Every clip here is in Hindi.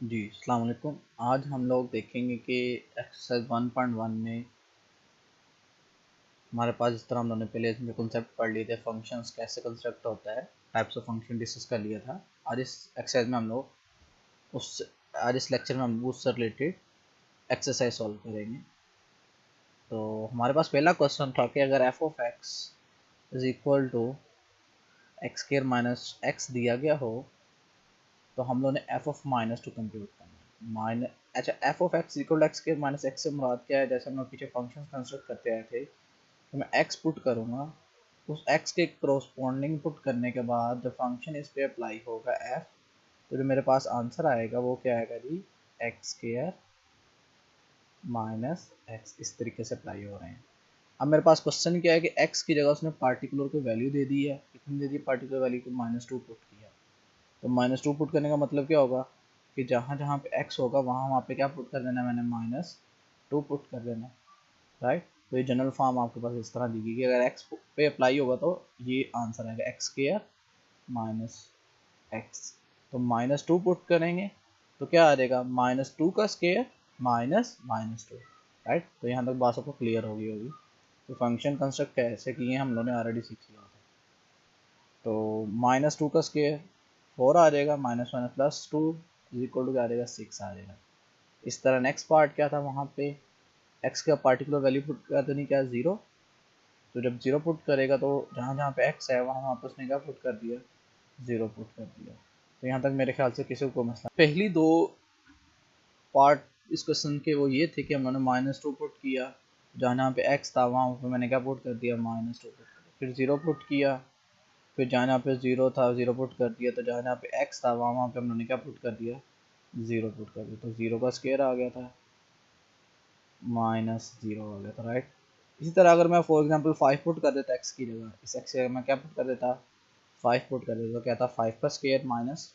जी अस्सलाम वालेकुम। आज हम लोग देखेंगे कि एक्सरसाइज 1.1 में हमारे पास जिस तरह हम लोगों ने पहले इसमें कॉन्सेप्ट पढ़ लिए थे, फंक्शंस कैसे कंस्ट्रक्ट होता है, टाइप्स ऑफ फंक्शन डिस्कस कर लिया था। आज इस एक्सरसाइज में हम लोग उस आज इस लेक्चर में हम लोग उससे रिलेटेड एक्सरसाइज सॉल्व करेंगे। तो हमारे पास पहला क्वेश्चन था कि अगर F of X is equal to X square minus X दिया गया हो तो हम लोगों ने F of minus two compute करना है। अच्छा, F of x equal to X square minus X से मुराद क्या है? जैसे हम लोग पीछे फंक्शन कंस्ट्रक्ट करते आए थे, तो मैं x पुट करूँगा, उस x के करस्पॉन्डिंग पुट करने के बाद जो फंक्शन इस पे अप्लाई होगा f, तो जो मेरे पास आंसर आएगा वो क्या आएगा जी, एक्स स्क्वायर माइनस एक्स। इस तरीके से अप्लाई हो रहे हैं। अब मेरे पास क्वेश्चन क्या है कि x की जगह उसने पार्टिकुलर को वैल्यू दे दी है। कितनी दे दी? पार्टिकुलर वैल्यू को -2 पुट किया। तो -2 पुट करने का मतलब क्या होगा कि जहाँ जहाँ पे x होगा वहाँ पे क्या पुट कर देना, मैंने -2 पुट कर देना, राइट। तो ये जनरल फॉर्म आपके पास इस तरह दी गई कि अगर x पे अप्लाई होगा तो ये आंसर आएगा एक्स स्क्वायर माइनस एक्स। तो -2 पुट करेंगे तो क्या आ जाएगा, -2 का स्क्वायर माइनस -2, राइट। तो यहाँ तक बात सबको क्लियर हो गई होगी। तो फंक्शन कंस्ट्रक्ट कैसे किए हम लोगों ने ऑलरेडी सीख लिया था। तो -2 का स्क्वायर 4 आ जाएगा, -1 + 2 इज इक्वल टू क्या आ जाएगा, 6 आ जाएगा। इस तरह नेक्स्ट पार्ट क्या था, वहाँ पे x का पार्टिकुलर वैल्यू पुट कर देनी, क्या 0। तो जब 0 पुट करेगा तो जहाँ जहाँ पे x है वहाँ पे उसने क्या पुट कर दिया, 0 पुट कर दिया। तो यहाँ तक मेरे ख्याल से किसी को मसला। पहली दो पार्ट इस क्वेश्चन के वो ये थे कि हमने -2 पुट किया, जहाँ जहाँ पे x था वहाँ पे मैंने क्या पुट कर दिया, -2 पुट कर दिया। फिर 0 पुट किया, फिर जहाँ जहाँ पे 0 था 0 पुट कर दिया। तो जहाँ जहाँ पे x था वहाँ पे हमने क्या पुट कर दिया, 0 पुट कर दिया। तो 0 का स्क्वायर आ गया था, -0 हो गया था, राइट। इसी तरह अगर मैं फॉर एग्जांपल 5 पुट कर देता x की जगह, इस x की जगह मैं क्या पुट कर देता, 5 पुट कर देता, तो क्या था, 5 का स्क्वायर -5।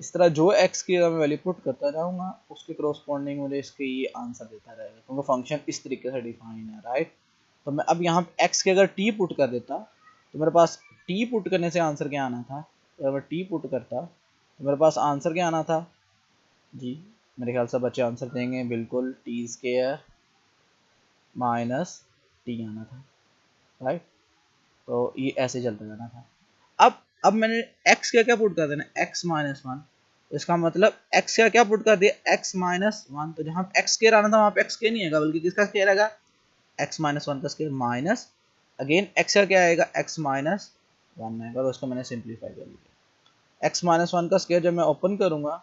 इस तरह जो x की जगह मैं वैल्यू पुट करता जाऊंगा उसके करस्पॉन्डिंग मुझे इसके ये आंसर देता रहेगा, क्योंकि फंक्शन इस तरीके से डिफाइन है, राइट। तो मैं अब यहाँ x के अगर t पुट कर देता तो मेरे पास t पुट करने से आंसर क्या आना था। तो अगर मैं t पुट करता तो मेरे पास आंसर क्या आना था जी, मेरे ख्याल से बच्चे आंसर देंगे बिल्कुल, टी स्क्वायर माइनस टी आना था, राइट। तो ये ऐसे चलता जाना था। अब मैंने x का क्या पुट कर देना, x -1। इसका मतलब x का क्या पुट कर दिया, x -1। तो जहाँ x स्क्वायर आना था वहाँ पे x स्क्वायर नहीं आएगा, बल्कि किसका स्क्वायर आएगा, x -1 का स्क्वायर माइनस अगेन x का क्या आएगा, x -1 आएगा। तो उसको मैंने सिंप्लीफाई कर लिया। x -1 का स्क्वायर जब मैं ओपन करूंगा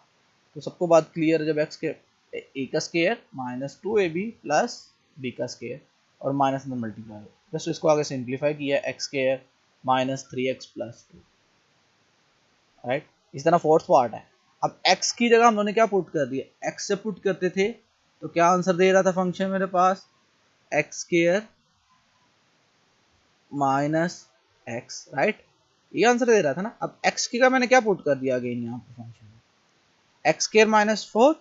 तो सबको बात क्लियर है, जब x के a का स्क्वायर -2ab प्लस b का स्क्वायर और माइनस में मल्टीप्लाई, बस इसको आगे सिंप्लीफाई किया, x स्क्वायर -3x + 2, राइट। इस तरह फोर्थ पार्ट है। अब x की जगह हम लोगों ने क्या पुट कर दिया, x से पुट करते थे तो क्या आंसर दे रहा था फंक्शन मेरे पास, एक्स स्क्वायर -x, राइट। ये आंसर दे रहा था ना। अब x की जगह मैंने क्या पुट कर दिया अगेन यहाँ पे फंक्शन में, एक्स स्क्वायर -4।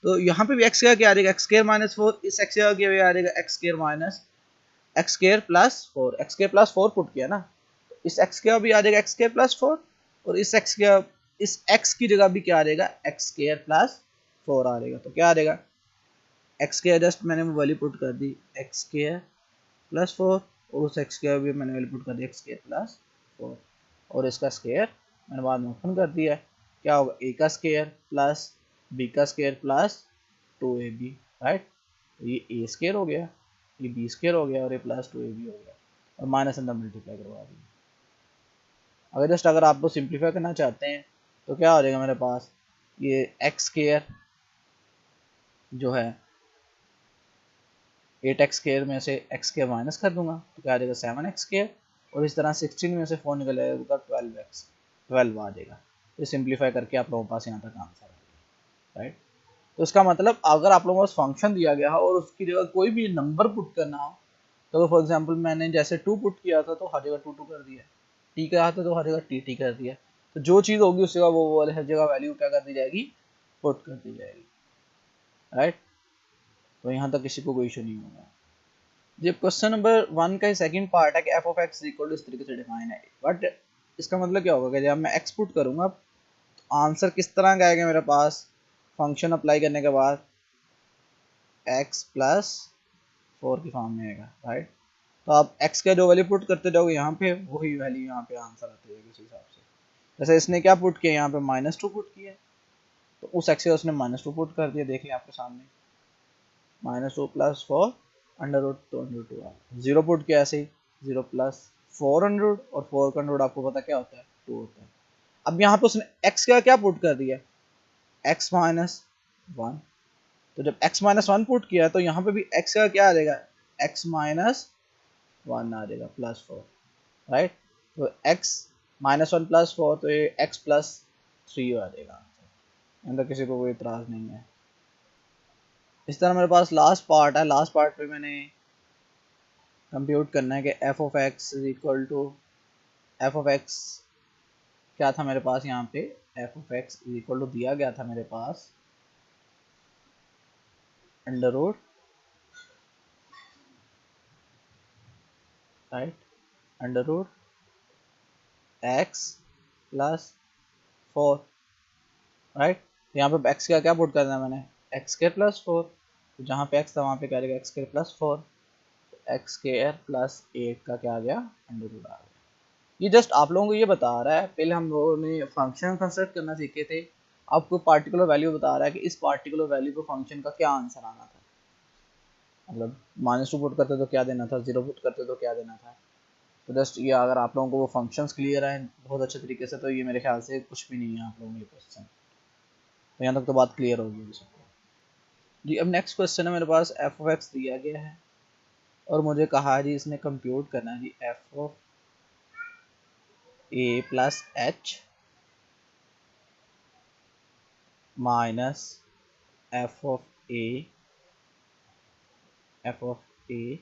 तो यहाँ पे भी x का क्या आ जाएगा, एक्स स्क्वायर -4, इस x का क्या आ जाएगा, x square +4, x square +4 put किया ना, तो इस x का भी आ जाएगा एक्स स्क्वायर +4, और इस x की जगह भी क्या आ जाएगा, एक्स स्क्वायर +4 आ जाएगा। तो क्या आ जाएगा, x के जस्ट मैंने वो वैल्यू पुट कर दी, एक्स स्क्वायर +4, और उस x का भी मैंने वैल्यू पुट कर दी, एक्स स्क्वायर +4, और इसका स्क्वायर मैंने बाद में ओपन कर दिया। क्या होगा, a का स्क्वायर प्लस b का स्क्वायर प्लस 2ab, राइट। तो ये a स्क्वायर हो गया, ये b स्क्वायर हो गया, और ये +2ab हो गया, और माइनस अंदर मल्टीप्लाई करवा दिया। अगर आप लोग सिंप्लीफाई करना चाहते हैं तो क्या हो जाएगा मेरे पास, ये एक्स स्क्वायर जो है 8x स्क्वायर में से x स्क्वायर माइनस कर दूंगा तो क्या आ जाएगा 7x स्क्वायर, और इस तरह 16 में से 4 निकल जाएगा 12 आ जाएगा। तो सिंप्लीफाई करके आप लोगों के पास यहाँ तक आंसर आ गया, राइट। तो इसका मतलब अगर आप लोगों को फंक्शन दिया गया हो और उसकी जगह कोई भी नंबर पुट करना हो, तो फॉर एग्जांपल मैंने जैसे 2 पुट किया था तो हर जगह 2 2 कर दिया, टी का था तो हर जगह टी टी कर दिया। तो जो चीज़ होगी उस जगह वो हर जगह वैल्यू क्या कर दी जाएगी, पुट कर दी जाएगी, राइट। तो यहाँ तक किसी को कोई इशू नहीं होगा। जब क्वेश्चन नंबर 1 का सेकंड पार्ट है कि F of x equal to इस तरीके से डिफाइन है, बट इसका मतलब क्या होगा कि जब मैं एक्स पुट करूंगा तो आंसर किस तरह का आएगा मेरे पास, फंक्शन अप्लाई करने के बाद x प्लस 4 की फॉर्म में आएगा, राइट। तो आप x का जो वैल्यू पुट करते जाओगे यहाँ पे, वही वैल्यू यहाँ पे आंसर आती है उस हिसाब से। जैसे इसने क्या पुट किया, यहाँ पे -2 पुट किया, तो उस x से उसने -2 पुट कर दिया, देखिए आपके सामने -2 plus 4 under root 2 zero put किया ऐसे ही, 0 प्लस 400 और 4 का अंडर आपको पता क्या होता है, 2 होता है। अब यहाँ पे उसने x का क्या पुट कर दिया, x माइनस 1, तो जब x माइनस 1 पुट किया तो यहाँ पे भी x का क्या आ जाएगा, x माइनस 1 आ जाएगा प्लस 4, राइट। तो x माइनस 1 प्लस 4, तो ये x प्लस 3 आ जाएगा, अंदर किसी को कोई इतराज नहीं है। इस तरह मेरे पास लास्ट पार्ट है, लास्ट पार्ट पे मैंने कंप्यूट करना है कि F of X is equal to, F of X क्या था मेरे पास यहाँ पे, F of X is equal to दिया गया था मेरे पास under root, right, under root X plus 4, right. यहाँ पे एक्स का क्या पुट करना है मैंने, एक्स के प्लस 4, तो जहाँ पे एक्स था वहाँ पे क्या आएगा, एक्स के प्लस 4, एक्स के प्लस 8 का क्या आ गया, अंडर रूट आ गया। ये जस्ट आप लोगों को ये बता रहा है, पहले हम लोगों ने फंक्शन कंस्ट्रक्ट करना सीखे थे, आपको पार्टिकुलर वैल्यू बता रहा है कि इस पार्टिकुलर वैल्यू को फंक्शन का क्या आंसर आना था, मतलब -2 पुट करते तो क्या देना था, 0 पुट करते तो क्या देना था। तो जस्ट ये अगर आप लोगों को वो फंक्शंस क्लियर है बहुत अच्छे तरीके से, तो ये मेरे ख्याल से कुछ भी नहीं है आप लोगों को ये क्वेश्चन, तो यहाँ तक तो बात क्लियर होगी सबको जी। अब नेक्स्ट क्वेश्चन है मेरे पास, एफ ऑफ एक्स दिया गया है और मुझे कहा है जी इसने कंप्यूट करना है जी F of A plus H minus F of A, F of A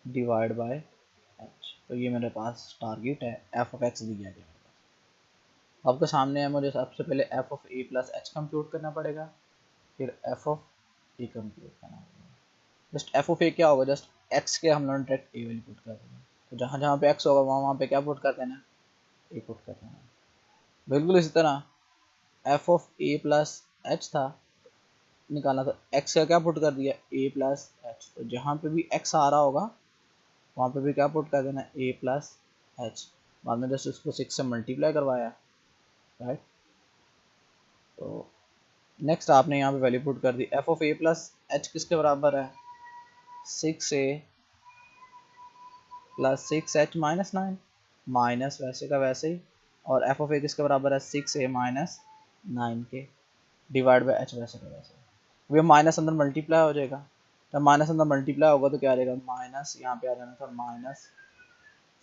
divide by H. तो ये मेरे पास टारगेट है, एफ ऑफ एक्स दिया गया है आपके सामने है, मुझे सबसे पहले F of A plus H compute करना पड़ेगा, फिर एफ ऑफ ए कंप्यूट करना पड़ेगा। जस्ट एफ ऑफ ए क्या होगा, जस्ट एक्स के हम लोगों ने डायरेक्ट ए वैल्यू पुट कर देना, तो जहाँ जहाँ पे एक्स होगा वहाँ वहाँ पे क्या पुट कर देना, ए पुट कर देना। बिल्कुल इसी तरह f of A plus H था, निकालना था, एक्स का क्या पुट कर दिया, ए प्लस एच, तो जहाँ पे भी एक्स आ रहा होगा वहाँ पे भी क्या पुट कर देना, ए प्लस एच, बाद में जस्ट उसको 6 से मल्टीप्लाई करवाया, राइट। तो नेक्स्ट आपने यहाँ पे वैल्यू पुट कर दी, F of A plus H किसके बराबर है, 6a plus 6h minus 9, minus वैसे का वैसे ही, और एफ ऑफ ए किसके बराबर है, 6a माइनस 9 के डिवाइड बाई एच वैसे का वैसे। ये माइनस अंदर मल्टीप्लाई हो जाएगा, जब माइनस अंदर मल्टीप्लाई होगा तो क्या आ जाएगा, माइनस यहाँ पे आ जाना था माइनस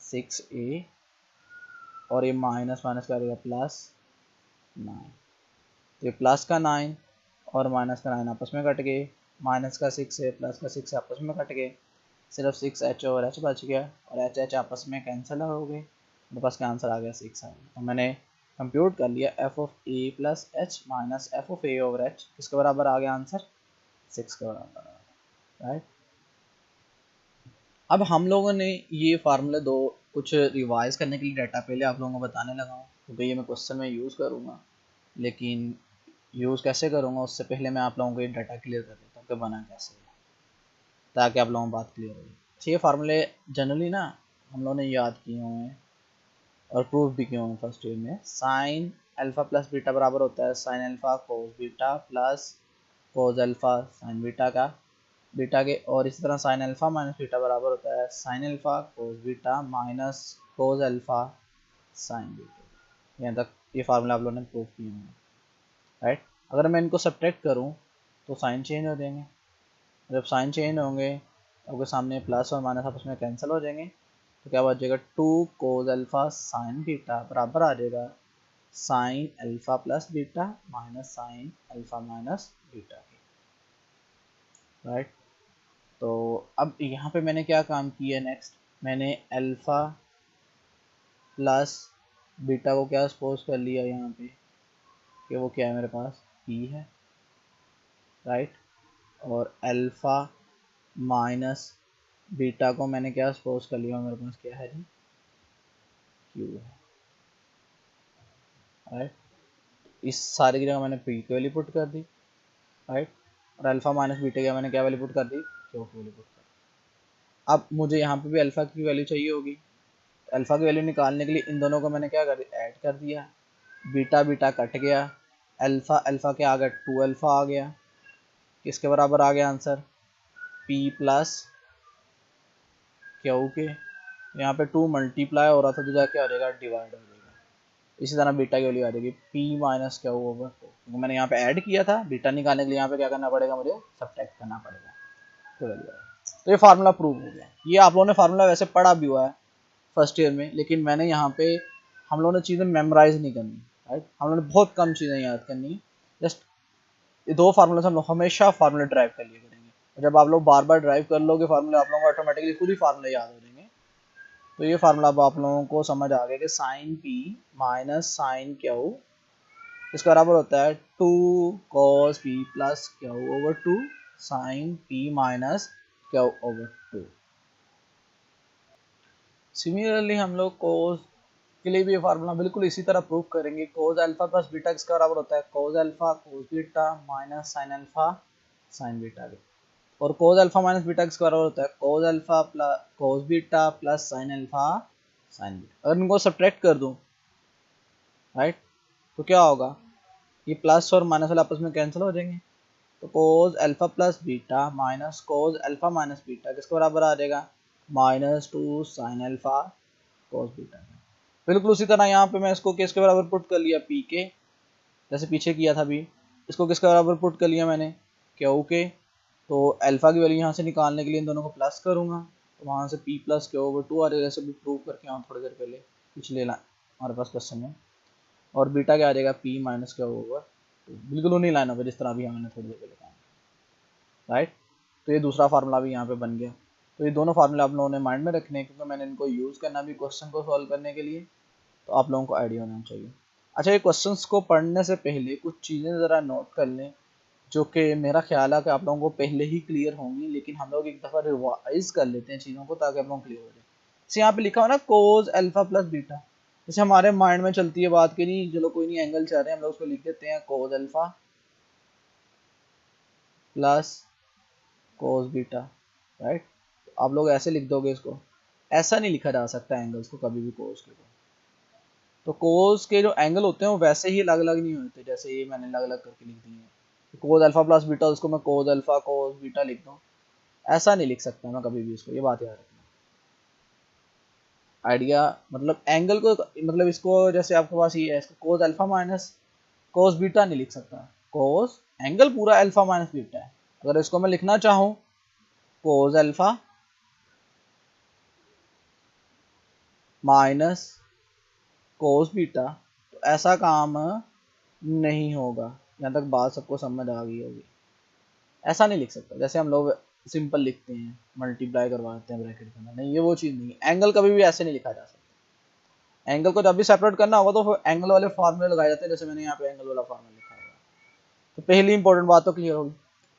6a, और ये माइनस माइनस क्या आ जाएगा, प्लस 9, तो ये प्लस का 9 और माइनस का 9 आपस में कट गए, माइनस का 6 है प्लस का 6 आपस में कट गए, सिर्फ 6h और h बच गया, और h आपस में कैंसिल हो गए, मेरे पास क्या आंसर आ गया, 6 आ गया। तो मैंने कंप्यूट कर लिया F of A plus H minus F of A over H, किसके बराबर आ गया आंसर, 6 के बराबर आ गया, राइट। अब हम लोगों ने ये फार्मूले दो कुछ रिवाइज करने के लिए डाटा पहले आप लोगों को बताने लगा हूँ, क्योंकि ये मैं क्वेश्चन में यूज़ करूँगा, लेकिन यूज़ कैसे करूँगा उससे पहले मैं आप लोगों को ये डाटा क्लियर कर देता हूँ कि बना कैसे है, ताकि आप लोगों को बात क्लियर हो। ये फार्मूले जनरली ना हम लोगों ने याद किए हुए हैं और प्रूफ भी किए हुए हैं फर्स्ट ईयर में। साइन अल्फा प्लस बीटा बराबर होता है sine alpha cos beta plus cos alpha sign beta का, बीटा के, और इसी तरह साइन अल्फा माइनस बीटा बराबर होता है sine alpha cos beta minus cos alpha sign beta. यहाँ तक ये फार्मूला आप लोगों ने प्रूफ किए हैं, राइट। अगर मैं इनको सब्ट्रैक्ट करूँ तो साइन चेंज हो जाएंगे, जब साइन चेंज होंगे आपके सामने प्लस और माइनस आपस में कैंसिल हो जाएंगे, तो क्या बच जाएगा, 2 कोस अल्फा साइन बीटा बराबर आ जाएगा sine alpha plus beta minus sine alpha minus beta के, राइट। तो अब यहाँ पे मैंने क्या काम किया, नेक्स्ट मैंने अल्फा प्लस बीटा को क्या सपोज कर लिया यहाँ पे कि वो क्या है मेरे पास ई है, राइट, और अल्फा माइनस बीटा को मैंने क्या सपोज कर लिया, मेरे पास क्या है जी, क्यू है, राइट। इस सारे की जगह मैंने पी की वैल्यू पुट कर दी, राइट, और अल्फा माइनस बीटा की जगह मैंने क्या वैल्यू पुट कर दी, क्यू की वैल्यू पुट कर दी। अब मुझे यहाँ पे भी अल्फा की वैल्यू चाहिए होगी, अल्फा की वैल्यू निकालने के लिए इन दोनों को मैंने क्या कर दिया, ऐड कर दिया, बीटा बीटा कट गया, अल्फा अल्फा के आ गया 2 अल्फा आ गया, किसके बराबर आ गया आंसर, p प्लस क्यू के, यहाँ पे 2 मल्टीप्लाई हो रहा था तो जाके आ जाएगा डिवाइड हो जाएगा। इसी तरह बीटा की वैल्यू आ जाएगी p माइनस क्यू ओवर 2, क्योंकि मैंने यहाँ पे ऐड किया था, बीटा निकालने के लिए यहाँ पे क्या करना पड़ेगा, मुझे सब्ट्रैक्ट करना पड़ेगा, तो वैल्यू आएगी। तो ये फार्मूला प्रूव हो गया। ये आप लोगों ने फार्मूला वैसे पढ़ा भी हुआ है फर्स्ट ईयर में, लेकिन मैंने यहाँ पे हम लोगों ने चीज़ें मेमोराइज नहीं करनी, राइट, हम लोगों ने बहुत कम चीज़ें याद करनी है। जस्ट ये दो फार्मूला से हम लोग हमेशा फार्मूला ड्राइव कर लिया करेंगे, जब आप लोग बार बार ड्राइव कर लोगे फार्मूला, आप लोगों को ऑटोमेटिकली खुद ही फार्मूला याद हो जाएंगे। तो ये फार्मूला अब आप लोगों को समझ आ गया कि sine P minus sine Q इसका बराबर होता है 2 cos p plus Q over 2 sine p minus Q over 2। Similarly हम लोग cos के लिए भी ये फार्मूला बिल्कुल इसी तरह प्रूव करेंगे। cos अल्फा प्लस बीटा किसका बराबर होता है, cos alpha cos beta minus sine alpha sign beta के, और cos अल्फा माइनस बीटा किसका बराबर होता है, cos alpha plus cos beta plus sine alpha sign beta. अगर इनको सब्ट्रैक्ट कर दूं, राइट, तो क्या होगा, ये प्लस और माइनस वाले आपस में कैंसिल हो जाएंगे, तो cos alpha plus beta minus cos alpha minus beta किसके बराबर आ जाएगा, -2 साइन अल्फा cos बीटा। बिल्कुल उसी तरह यहाँ पे मैं इसको किसके बराबर पुट कर लिया, पी के, जैसे पीछे किया था अभी, इसको किसके बराबर पुट कर लिया मैंने, क्यू के। तो अल्फा की वैल्यू यहाँ से निकालने के लिए इन दोनों को प्लस करूँगा, तो वहाँ से p प्लस क्यू ओवर 2 आ जाएगा, जैसे भी प्रूव करके आऊँ थोड़ी देर पहले पिछले लाइन हमारे पास क्वेश्चन में, और बीटा क्या आ जाएगा, p माइनस क्यू ओवर 2, बिल्कुल उन्हीं लाइनों पर जिस तरह अभी हमने थोड़ी देर पहले कहा, राइट। तो ये दूसरा फार्मूला भी यहाँ पे बन गया। तो ये दोनों फार्मूला आप लोगों ने माइंड में रखने हैं, क्योंकि मैंने इनको यूज़ करना भी क्वेश्चन को सॉल्व करने के लिए, तो आप लोगों को आइडिया होना चाहिए। अच्छा, ये क्वेश्चंस को पढ़ने से पहले कुछ चीज़ें ज़रा नोट कर लें, जो कि मेरा ख्याल है कि आप लोगों को पहले ही क्लियर होंगी, लेकिन हम लोग एक दफ़ा रिवाइज कर लेते हैं चीज़ों को ताकि आप लोग क्लियर हो जाए। जैसे यहाँ पे लिखा हो ना कोज अल्फा प्लस बीटा, जैसे हमारे माइंड में चलती है बात कि नहीं चलो कोई नहीं एंगल चाह रहे हैं, हम लोग उसको लिख देते हैं कोज अल्फा प्लस कोज बीटा, राइट। आप लोग ऐसे लिख दोगे इसको, ऐसा नहीं लिखा जा सकता एंगल्स को कभी भी कोज के। तो कोस के जो एंगल होते हैं वो वैसे ही अलग अलग नहीं होते, जैसे ये मैंने अलग अलग करके लिख दिए हैं, कोस अल्फा प्लस बीटा उसको मैं कोस अल्फा कोस बीटा लिख दूँ, ऐसा नहीं लिख सकता मैं कभी भी इसको, ये बात याद रखना। आइडिया मतलब एंगल को, मतलब इसको जैसे आपके पास ये है, इसको cos alpha minus cos beta नहीं लिख सकता, कोस एंगल पूरा अल्फा माइनस बीटा है। अगर इसको मैं लिखना चाहूँ cos alpha minus cos beta, तो ऐसा काम नहीं होगा। यहाँ तक बात सबको समझ आ गई होगी, ऐसा नहीं लिख सकता जैसे हम लोग सिंपल लिखते हैं, मल्टीप्लाई करवाते हैं ब्रैकेट के अंदर, नहीं ये वो चीज़ नहीं है। एंगल कभी भी ऐसे नहीं लिखा जा सकता। एंगल को जब भी सेपरेट करना होगा तो फिर एंगल वाले फॉर्मूले लगाए जाते हैं, जैसे मैंने यहाँ पे एंगल वाला फॉर्मूला लिखा हुआ है। तो पहली इंपॉर्टेंट बात तो क्लियर होगी।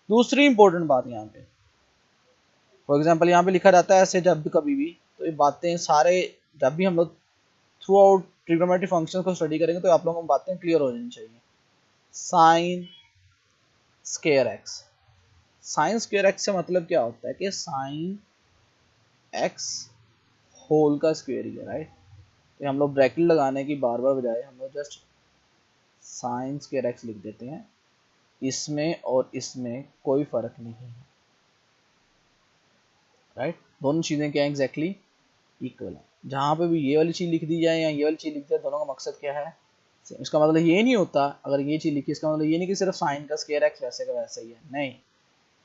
दूसरी इंपॉर्टेंट बात यहाँ पे, फॉर एग्जाम्पल यहाँ पे लिखा जाता है ऐसे जब भी कभी भी, तो ये बातें सारे जब भी हम लोग थ्रू आउट ट्रिग्नोमेट्री फंक्शन को स्टडी करेंगे तो आप लोगों को बातें क्लियर हो जानी चाहिए। Sine square x, sine square x से मतलब क्या होता है कि साइन एक्स होल का स्क्वायर ही है, राइट। तो हम लोग ब्रैकेट लगाने की बार बार बजाय हम लोग जस्ट साइन स्क्वायर एक्स लिख देते हैं, इसमें और इसमें कोई फर्क नहीं है, राइट। दोनों चीज़ें क्या एग्जैक्टली इक्वल है। जहाँ पे भी ये वाली चीज़ लिख दी जाए या ये वाली चीज़ लिख जाए, दोनों का मकसद क्या है, इसका मतलब ये नहीं होता अगर ये चीज़ लिखी, इसका मतलब ये नहीं कि सिर्फ साइन का स्क्वायर एक्स वैसे का वैसा ही है, नहीं,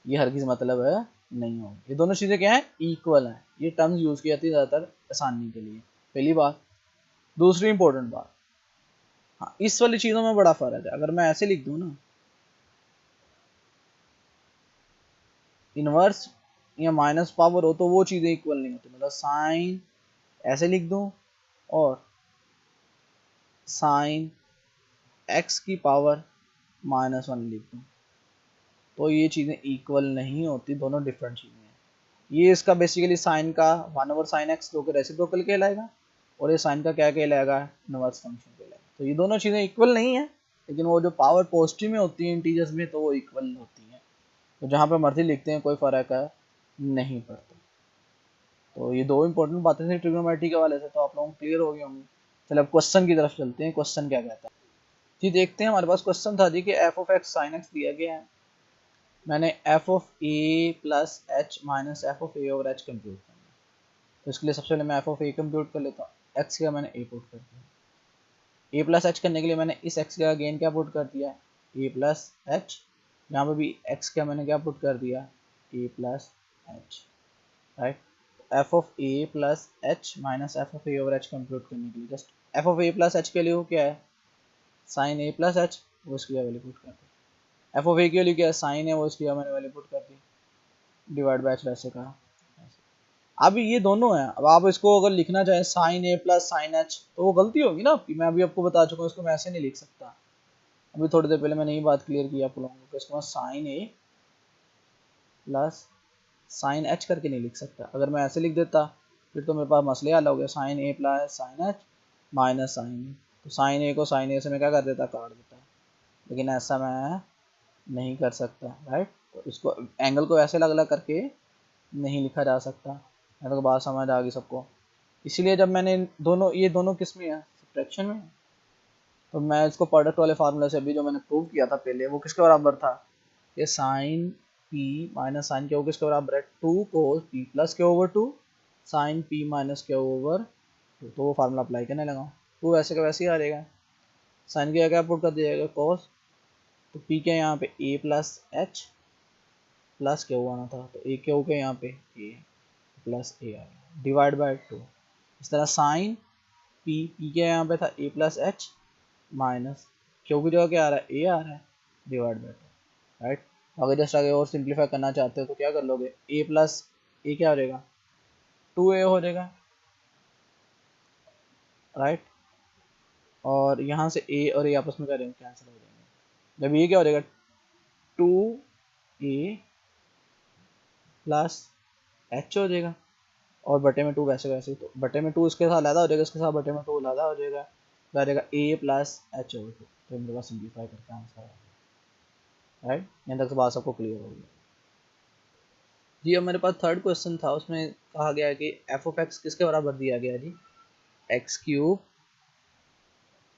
ये हर किसी मतलब है नहीं हो। ये दोनों चीज़ें क्या है, इक्वल है। ये टर्म्स यूज़ की जाती है ज़्यादातर आसानी के लिए, पहली बात। दूसरी इंपॉर्टेंट बात, हाँ इस वाली चीज़ों में बड़ा फर्क है। अगर मैं ऐसे लिख दूँ ना, इनवर्स या माइनस पावर हो तो वो चीज़ें इक्वल नहीं होती। मतलब साइन ऐसे लिख दूँ और साइन एक्स की पावर -1 लिख दूँ, तो ये चीज़ें इक्वल नहीं होती, दोनों डिफरेंट चीज़ें हैं। ये इसका बेसिकली साइन का 1/sin x जो कि रेसिप्रोकल कहलाएगा, और ये साइन का क्या कहलाएगा, इनवर्स फंक्शन कहलाएगा। तो ये दोनों चीज़ें इक्वल नहीं है, लेकिन वो जो पावर पॉजिटिव में होती है इंटीजर्स में तो वो इक्वल होती है, तो जहाँ पे मर्जी लिखते हैं कोई फ़र्क नहीं पड़ता। तो ये दो इंपॉर्टेंट बातें थी ट्रिग्नोमेट्री के वाले से, तो आप लोगों को क्लियर हो गई होंगी। चलो अब क्वेश्चन की तरफ चलते हैं, क्वेश्चन क्या कहता है जी। देखते हैं, हमारे पास क्वेश्चन था जी कि F of x sine x दिया गया है, मैंने F of A plus H minus F of A over H compute करना है। तो इसके लिए सबसे पहले मैं एफ ऑफ ए कंप्यूट कर लेता हूँ। एक्स का मैंने ए पुट कर दिया, ए प्लस एच करने के लिए मैंने इस एक्स का अगेन क्या पुट कर दिया, ए प्लस एच। यहाँ पे भी एक्स का मैंने क्या पुट कर दिया, A plus H, right. F of A plus H minus F of A over H compute करने के लिए just F of A plus H के लिए वो क्या है, साइन ए प्लस एच, वो इसकी वैल्यू पुट कर दी। एफ ऑफ ए के लिए क्या है, साइन है, वो इसकी मैंने वैल्यू पुट कर दी, डिवाइड बाय एच वैसे कहा। अब ये दोनों है, अब आप इसको अगर लिखना चाहें sign A plus sine H तो वो गलती होगी ना आपकी, मैं अभी आपको बता चुका हूँ, इसको मैं ऐसे नहीं लिख सकता। अभी थोड़ी देर पहले मैंने ये बात क्लियर की आप लोगों को, इसको मैं sign A plus sine H करके नहीं लिख सकता। अगर मैं ऐसे लिख देता फिर तो मेरे पास मसले हल हो गया, sine A plus sine H minus sine A, तो साइन ए को साइन ए से मैं क्या कर देता, काट देता। लेकिन ऐसा मैं नहीं कर सकता, राइट। तो इसको एंगल को ऐसे अलग अलग करके नहीं लिखा जा सकता। तो बात समझ आ गई सबको। इसीलिए जब मैंने दोनों ये दोनों किस में है, सब्ट्रैक्शन में, तो मैं इसको प्रोडक्ट वाले फार्मूले से अभी जो मैंने प्रूव किया था पहले, वो किसके बराबर था, ये साइन पी माइनस साइन के किसके बराबर है, 2 कोस पी प्लस के ओवर 2 साइन पी माइनस के ओवर 2। तो वो फार्मूला अप्लाई करने लगा, तो वैसे का वैसे ही आ जाएगा। साइन के क्या पुट कर दिया जाएगा, कोस, तो पी के यहाँ पे ए प्लस एच प्लस के आना था, तो ए के यहाँ पे ए प्लस ए आ गया, डिवाइड बाय 2। इस तरह साइन पी के यहाँ पे था ए प्लस एच माइनस क्यू की जगह क्या आ रहा है, ए आ रहा है, डिवाइड बाय 2, राइट। अगर जस्ट आगे और सिंप्लीफाई करना चाहते हो तो क्या कर लोगे, ए प्लस ए क्या हो जाएगा, 2a हो जाएगा, राइट। और यहाँ से ए और ए आपस में क्या रहेंगे, कैंसिल हो जाएंगे। जब ये क्या हो जाएगा, 2a प्लस एच हो जाएगा, और बटे में 2 वैसे वैसे, तो बटे में 2 इसके साथ अलग हो जाएगा, इसके साथ बटे में 2 अलग हो जाएगा, तो आ जाएगा a प्लस एच ओवर 2। तो मेरे पास सिंप्लीफाई करके आंसर आ गया, राइट। यहाँ तक बात सबको क्लियर हो गई जी। अब मेरे पास थर्ड क्वेश्चन था, उसमें कहा गया है कि एफ ऑफ एक्स किसके बराबर दिया गया जी, X cube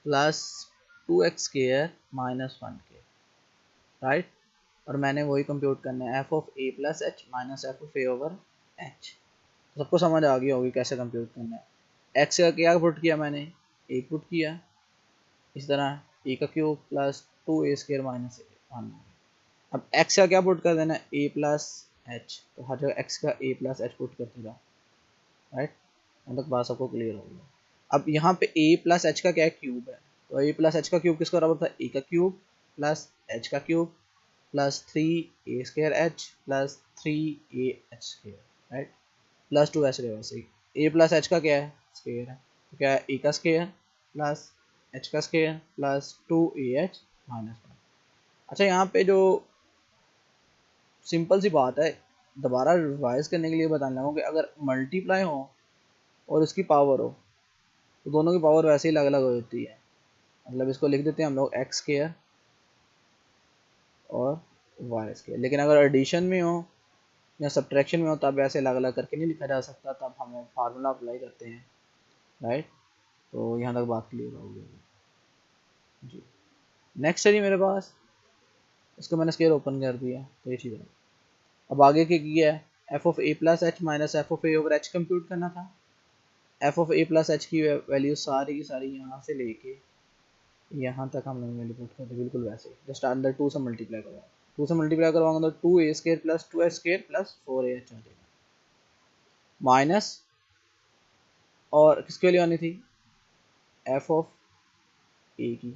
plus 2x square minus 1k, right. और मैंने वही कंप्यूट करना है, F of A plus H minus F of A over H. सबको समझ आ गई होगी कैसे कंप्यूट करना है। एक्स का क्या पुट किया मैंने, ए पुट किया, इस तरह ए का cube plus 2a square minus 1। अब एक्स का क्या पुट कर देना, ए प्लस एच, तो हर जगह एक्स का ए प्लस एच पुट कर दिया, राइट। अब तक बात सबको क्लियर हो गई। अब यहाँ पे a प्लस एच का क्या है, क्यूब है, तो a प्लस एच का क्यूब किसका बराबर था, a का क्यूब प्लस एच का cube plus 3a square H plus 3a H square, right, plus 2 ऐसे वैसे ही। a प्लस एच का क्या है, स्क्वायर है, तो क्या है a का स्क्वायर प्लस h का स्क्वायर प्लस 2ah माइनस 1। अच्छा, यहाँ पे जो सिंपल सी बात है, दोबारा रिवाइज करने के लिए बताने लगा कि अगर मल्टीप्लाई हो और उसकी पावर हो तो दोनों की पावर वैसे ही अलग अलग हो जाती है। मतलब इसको लिख देते हैं हम लोग एक्स स्क्वायर और वाई स्क्वायर, लेकिन अगर एडिशन में हो या सब्ट्रैक्शन में हो तब ऐसे अलग अलग करके नहीं लिखा जा सकता, तब हम फार्मूला अप्लाई करते हैं, राइट। तो यहाँ तक बात क्लियर हो गई जी। नेक्स्ट है जी मेरे पास, इसको मैंने स्केयर ओपन कर दिया, तो ये चीज़ है। अब आगे क्या किया है, F of A plus H minus F of A over H compute करना था। F of A plus H की वैल्यू सारी की सारी यहाँ से लेके यहाँ तक हम लोग वैल्यू पुट करते बिल्कुल वैसे, जस्ट अंदर 2 से मल्टीप्लाई करवाओ, 2 से मल्टीप्लाई करवाऊंगा तो 2a square plus 2h square plus 4ah आ जाएगा, माइनस और किसके लिए आनी थी, एफ ऑफ ए की।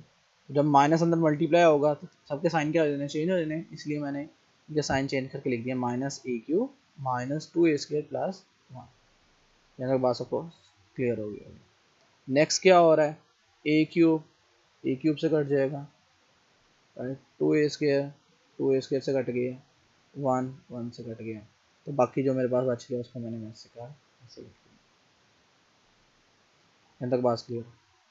जब माइनस अंदर मल्टीप्लाई होगा तो सबके साइन क्या हो जाने, चेंज हो जाने, इसलिए मैंने इनके साइन चेंज करके लिख दिया, minus A cube minus 2a square plus 1। यहाँ तक बात सबको क्लियर हो गया। नेक्स्ट क्या हो रहा है, ए क्यूब से कट जाएगा, राइट, 2a से कट गया, 1 से कट गया, तो बाकी जो मेरे पास बच गया उसको मैंने वैसे कहा ऐसे लिख दिया। यहाँ तक बात क्लियर।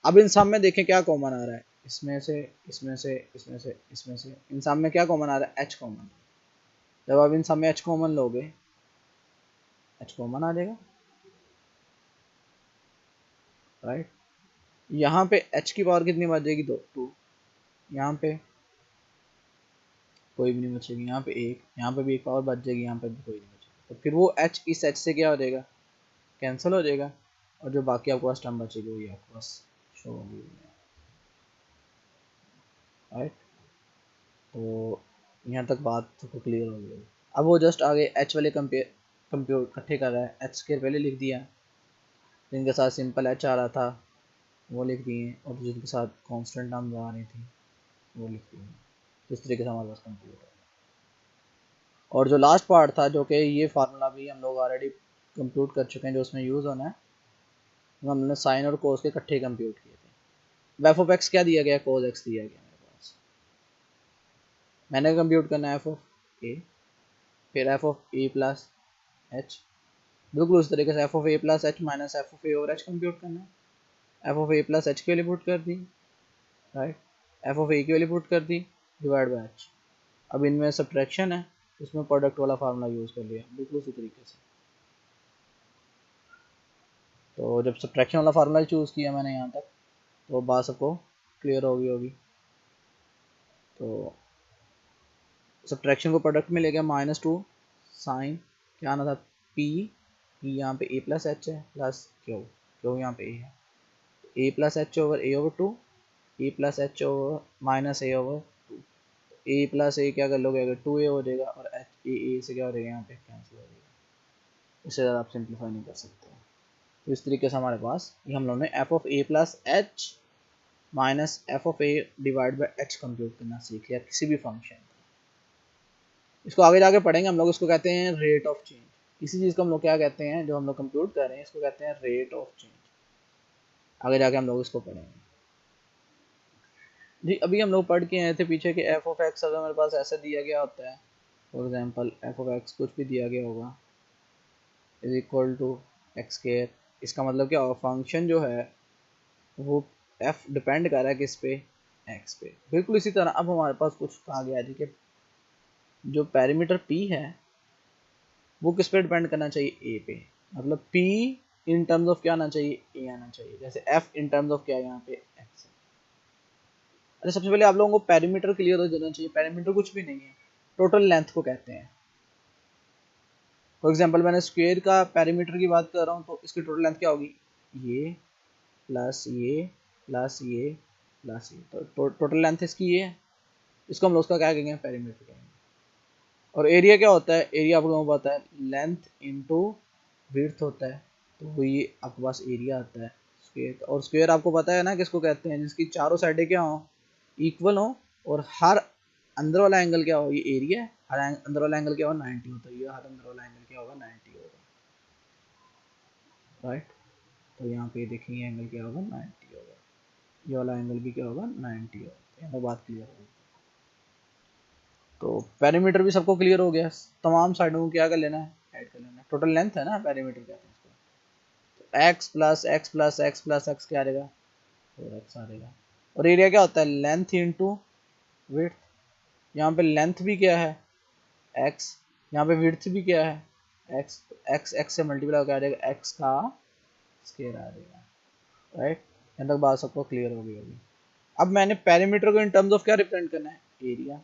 अब इन सब में देखें क्या कॉमन आ रहा है, इसमें से इसमें से इसमें से इसमें से इन सब में क्या कॉमन आ रहा है, एच कॉमन। जब आप इन सब में एच कॉमन लोगे, एच कॉमन आ जाएगा, राइट। यहाँ पे एच की पावर कितनी बच जाएगी, 2। यहाँ पे कोई भी नहीं बचेगी, यहाँ पे एक, यहाँ पे भी एक पावर बच जाएगी, यहाँ पे भी कोई नहीं बचेगा। तो फिर वो एच इस एच से क्या हो जाएगा, कैंसिल हो जाएगा, और जो बाकी आपके पास टर्म बचेगी वही आपके पास शो होगी, राइट। तो यहाँ तक बात तो क्लियर हो गई। अब वो जस्ट आगे एच वाले कंप्यूट इकट्ठे कर रहा है, एच स्क्वायर पहले लिख दिया, जिनके साथ सिंपल एच आ रहा था वो लिख दिए, और जिनके साथ कांस्टेंट टर्म आ रही थी वो लिख दिए। इस तरीके से हमारे पास कंप्यूट है। और जो लास्ट पार्ट था, जो कि ये फार्मूला भी हम लोग ऑलरेडी कंप्यूट कर चुके हैं, जो उसमें यूज़ होना है, हमने साइन और कोस के इकट्ठे कंप्यूट किए थे। एफ ऑफ एक्स क्या दिया गया, कोस एक्स दिया गया मेरे पास, मैंने कंप्यूट करना है एफ ऑफ ए, फिर F of A plus H, बिल्कुल उस तरीके से F of A plus H minus F of A और एच कंप्यूट करना है। F of A plus H की वैल्यू पुट कर दी, राइट, एफ ऑफ ए की वैल्यू पुट कर दी, डिवाइड बाय एच। अब इनमें सब्ट्रैक्शन है, उसमें प्रोडक्ट वाला फार्मूला यूज़ कर लिया, बिल्कुल उसी तरीके से। तो जब सब्ट्रैक्शन वाला फार्मूला चूज़ किया मैंने यहाँ तक, तो बात सबको क्लियर हो गई होगी। तो सब्ट्रैक्शन को प्रोडक्ट में ले गया, -2 साइन क्या आना था, पी, यहाँ पे ए प्लस एच है प्लस क्यू, क्यू यहाँ पे ए है, ए प्लस एच ओवर ए ओवर 2, ए प्लस एच ओवर माइनस ए ओवर 2, ए प्लस ए क्या कर लोगे, अगर 2a हो जाएगा, और एच ए से क्या हो जाएगा, यहाँ पे कैंसिल हो जाएगा। इससे ज़्यादा आप सिंप्लीफाई नहीं कर सकते। तो इस तरीके से हमारे पास ये हम लोगों ने F of A plus H minus F of A divide by H compute करना सीख लिया किसी भी फंक्शन का। इसको आगे जाके पढ़ेंगे हम लोग, इसको कहते हैं रेट ऑफ चेंज। किसी चीज़ को हम लोग क्या कहते हैं, जो हम लोग कंप्यूट कर रहे हैं, इसको कहते हैं रेट ऑफ चेंज। आगे जाके हम लोग इसको पढ़ेंगे जी। अभी हम लोग पढ़ के आए थे पीछे कि एफ ऑफ एक्स अगर मेरे पास ऐसे दिया गया होता है, for example F of X कुछ भी दिया गया होगा, is equal to X square, इसका मतलब क्या होगा, फंक्शन जो है वो एफ डिपेंड कर रहा है किस पे, एक्स पे। बिल्कुल इसी तरह अब हमारे पास कुछ कहा गया है कि जो पैरामीटर पी है वो किस पे डिपेंड करना चाहिए, ए पे। मतलब पी इन टर्म्स ऑफ क्या आना चाहिए, ए आना चाहिए, जैसे एफ इन टर्म्स ऑफ क्या है यहाँ पे, एक्स। अरे सबसे पहले आप लोगों को पैरामीटर क्लियर हो जाना चाहिए। पैरामीटर कुछ भी नहीं है, टोटल लेंथ को कहते हैं। फॉर एग्जांपल मैंने स्क्वायर का पैरामीटर की बात कर रहा हूँ, तो इसकी टोटल लेंथ क्या होगी, ये प्लस ये प्लस ये प्लस ये, तो टोटल लेंथ इसकी ये है। इसको हम लोग उसका क्या कहेंगे, पैरामीटर कहेंगे। और एरिया क्या होता है, एरिया आप लोगों को पता है, लेंथ इनटू विड्थ होता है, तो ये आपके पास एरिया आता है स्क्वायर। और स्क्वायर आपको पता है ना किसको कहते हैं, जिसकी चारों साइडें क्या हो, इक्वल हो, और हर अंदर वाला एंगल क्या हो, ये एरिया है, हर अंदर वाला एंगल क्या हो, 90 होता है, ये हर अंदर वाला एंगल क्या होगा, 90 होगा, राइट। तो यहाँ पे देखेंगे एंगल क्या होगा, 90 होगा, ये वाला एंगल भी क्या होगा, 90 होगा। यहाँ पर बात क्लियर होगी। तो पैरामीटर भी सबको क्लियर हो गया, तमाम साइडों को क्या कर लेना है, ऐड कर लेना है। टोटल लेंथ है ना, पैरामीटर कहते हैं इसको। तो x plus x plus x plus x क्या आ जाएगा, 4x आ जाएगा। और एरिया क्या होता है, लेंथ इंटू विड्थ। यहाँ पे लेंथ भी क्या है, x, यहाँ पे विड्थ भी क्या है, x, x x से मल्टीप्लाई होकर आ जाएगा, x का स्क्वायर आ जाएगा, राइट। यहाँ तक बात सबको क्लियर हो गई होगी। अब मैंने पैरामीटर को इन टर्म्स ऑफ क्या रिप्रेजेंट करना है, एरिया।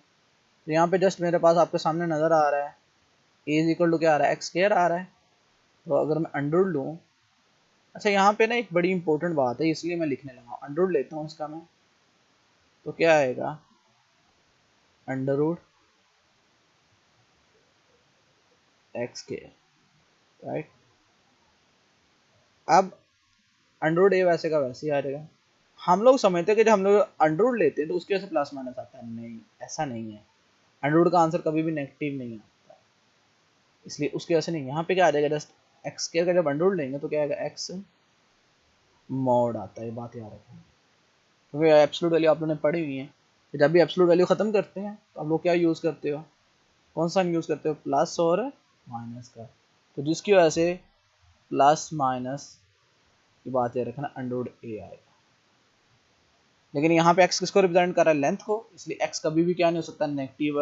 तो यहाँ पे जस्ट मेरे पास आपके सामने नजर आ रहा है, ए इज इक्वल टू क्या आ रहा है, एक्स स्क्वायर आ रहा है। तो अगर मैं अंडर लूँ, अच्छा यहाँ पे ना एक बड़ी इंपॉर्टेंट बात है, इसलिए मैं लिखने लगा, अंडर लेता हूँ इसका मैं, तो क्या आएगा, under root X square, right. अब अंडर रूट ए वैसे का वैसे ही आ जाएगा। हम लोग समझते हैं कि जब हम लोग अंडर रूट लेते हैं तो उसके वजह से प्लस माइनस आता है, नहीं, ऐसा नहीं है। अंडर रूट का आंसर कभी भी नेगेटिव नहीं आता, इसलिए उसके वजह से नहीं। यहाँ पे क्या आ जाएगा, जस्ट एक्स स्क्वायर का जब अंडर रूट लेंगे तो क्या आएगा, एक्स मॉड आता है, बात याद रखें। क्योंकि एब्सोल्यूट वैल्यू आप लोगों ने पढ़ी हुई है, तो जब भी एब्सोल्यूट वैल्यू खत्म करते हैं तो आप लोग क्या यूज़ करते हो, कौन सा यूज़ करते हो, प्लस और माइनस का। तो जिसकी वजह से प्लस माइनस की बात याद रखना, अंडर रूट ए आएगा। लेकिन यहाँ पे x किसको रिप्रेजेंट कर रहा है, लेंथ को, इसलिए x कभी भी क्या नहीं हो सकता, नेगेटिव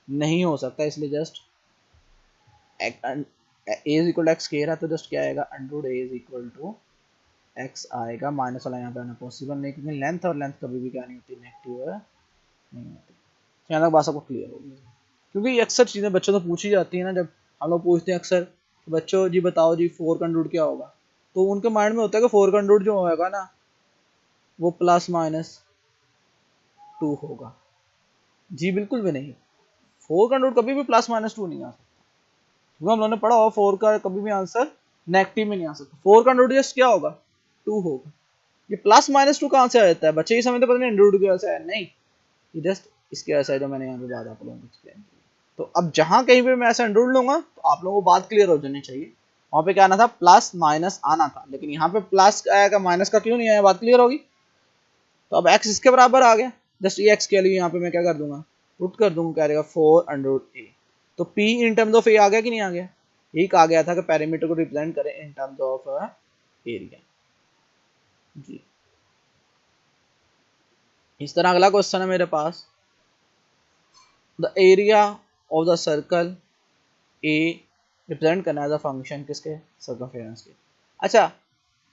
नहीं हो सकता, इसलिए just a is equal to X square है तो जस्ट क्या आएगा, under a is equal to x आएगा, माइनस वाला यहाँ पे आना पॉसिबल नहीं क्योंकि लेंथ और लेंथ कभी भी क्या नहीं होती, नेगेटिव नहीं होती। तो यहाँ तक बात सबको क्लियर होगी, क्योंकि ये अक्सर चीज़ें बच्चों से पूछी जाती है ना, जब हम लोग पूछते हैं अक्सर बच्चों जी बताओ जी 4 का अंडर क्या होगा, तो उनके माइंड में होता है कि 4 का अंडर जो होगा ना वो प्लस माइनस 2 होगा। जी बिल्कुल भी नहीं, 4 का अंडर कभी भी प्लस माइनस 2 नहीं आ सकता, क्योंकि हम लोगों ने पढ़ा होगा 4 का कभी भी आंसर नेगेटिव में नहीं आ सकता। 4 का अंडर जस्ट क्या होगा, 2 होगा। ये प्लस माइनस 2 कहाँ से आ जाता है, बच्चे ये समझते पता नहीं अंडर की वजह से है, नहीं, ये जस्ट इसकी वजह से जो मैंने यहाँ पे बात आप लोगों को एक्सप्लेन की। तो अब जहां कहीं पे मैं ऐसा अंडर लूंगा तो आप लोगों को बात क्लियर हो जानी चाहिए, वहां पे क्या आना था, प्लस माइनस आना था, लेकिन यहाँ पे प्लस आएगा, माइनस का क्यों नहीं आया, बात क्लियर होगी। तो अब x इसके बराबर आ गया, जस्ट ये x के लिए यहाँ पे मैं क्या कर दूंगा, पुट कर दूंगा, क्या रहेगा 4 अंडर ए। तो p इन टर्म्स ऑफ ए आ गया कि नहीं आ गया, यही कहा गया था कि पेरीमीटर को रिप्रेजेंट करें इन टर्म्स ऑफ एरिया जी। इस तरह अगला क्वेश्चन है मेरे पास, the area of the circle A represent करना है द फंक्शन किसके, सर्कमफेरेंस के। अच्छा,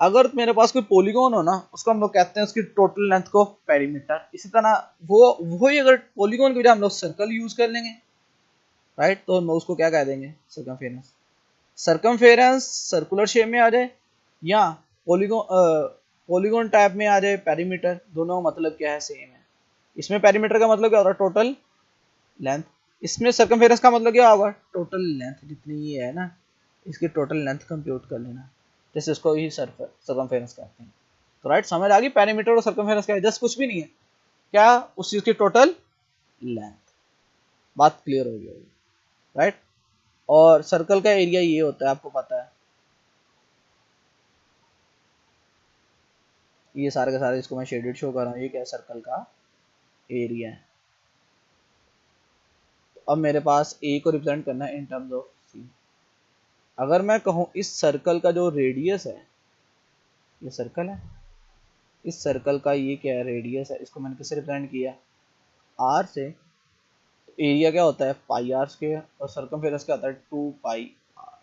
अगर मेरे पास कोई पॉलीगॉन हो ना, उसको हम लोग कहते हैं उसकी टोटल लेंथ को पेरीमीटर। इसी तरह वो ही अगर पॉलीगॉन की बजाय हम लोग सर्कल यूज कर लेंगे, राइट, तो हम उसको क्या कह देंगे, सर्कमफेरेंस। सर्कमफेरेंस सर्कुलर शेप में आ जाए या पॉलीगॉन टाइप में आ जाए, पेरीमीटर, दोनों मतलब क्या है, सेम है। इसमें पेरीमीटर का मतलब क्या होता है, टोटल लेंथ, इसमें सर्कमफेरेंस का मतलब क्या होगा, टोटल लेंथ, जितनी ये है ना इसकी टोटल लेंथ कंप्यूट कर लेना, जैसे इसको ही सर्कमफेरेंस कहते हैं। तो राइट, समझ आ गई, पेरीमीटर और सर्कमफेरेंस क्या है, जस्ट कुछ भी नहीं है, क्या, उस चीज की टोटल लेंथ। बात क्लियर हो गई होगी, राइट। और सर्कल का एरिया ये होता है, आपको पता है, ये सारे के सारे, इसको मैं शेडेड शो कर रहा हूँ, ये क्या है, सर्कल का एरिया है। तो अब मेरे पास ए को रिप्रेजेंट करना है इन टर्म्स ऑफ सी। अगर मैं कहूँ इस सर्कल का जो रेडियस है, ये सर्कल है, इस सर्कल का ये क्या है, रेडियस है, इसको मैंने किससे रिप्रेजेंट किया, आर से। तो एरिया क्या होता है, पाई आर स्क्वायर, और सर्कमफेरेंस क्या होता है, 2 पाई आर,